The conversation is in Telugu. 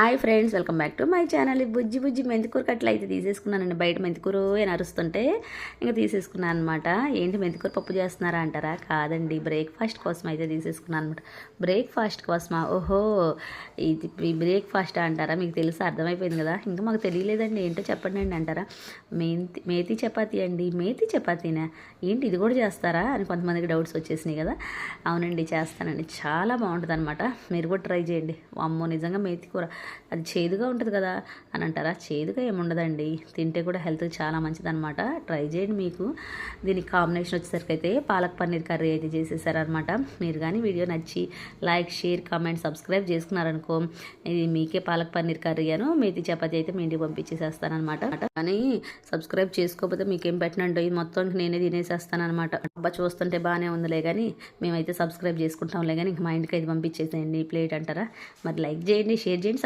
Hi friends, welcome back to my channel. బుజ్జి బుజ్జి మెంతికూర కట్టలు అయితే తీసేసుకున్నానండి. బయట మెంతికూర అని అరుస్తుంటే ఇంకా తీసేసుకున్నాను అనమాట. ఏంటి మెంతికూర పప్పు చేస్తున్నారా అంటారా? కాదండి, బ్రేక్ఫాస్ట్ కోసం అయితే తీసేసుకున్నాను అనమాట. బ్రేక్ఫాస్ట్ కోసమా? ఓహో, ఇది బ్రేక్ఫాస్ట్ అంటారా? మీకు తెలిసి అర్థమైపోయింది కదా. ఇంకా మాకు తెలియలేదండి, ఏంటో చెప్పండి అండి అంటారా? మేతి చపాతీ అండి. మేతి చపాతీనా? ఏంటి ఇది కూడా చేస్తారా అని కొంతమందికి డౌట్స్ వచ్చేసినాయి కదా. అవునండి, చేస్తానండి. చాలా బాగుంటుంది అనమాట. మీరు కూడా ట్రై చేయండి. అమ్మో, నిజంగా మేతి కూర అది చేదుగా ఉంటుంది కదా అని అంటారా? చేదుగా ఏముండదండి, తింటే కూడా హెల్త్కి చాలా మంచిదన్నమాట. ట్రై చేయండి. మీకు దీనికి కాంబినేషన్ వచ్చేసరికి అయితే పాలక్ పన్నీర్ కర్రీ అయితే చేసేసారనమాట. మీరు కానీ వీడియో నచ్చి లైక్, షేర్, కామెంట్, సబ్స్క్రైబ్ చేసుకున్నారనుకో, ఇది మీకే పాలక్ పన్నీర్ కర్రీ అను మేతి చపాతి అయితే మీ ఇంటికి పంపించేసేస్తానమాట. కానీ సబ్స్క్రైబ్ చేసుకోకపోతే మీకేం పెట్టినంటో ఇది మొత్తం నేనే తినేసేస్తానమాట. అబ్బా, చూస్తుంటే బాగానే ఉందిలే కానీ మేమైతే సబ్స్క్రైబ్ చేసుకుంటాంలే కానీ ఇంక మా ఇంటికి అయితే పంపించేసేయండి ప్లేట్ అంటారా? మరి లైక్ చేయండి, షేర్ చేయండి,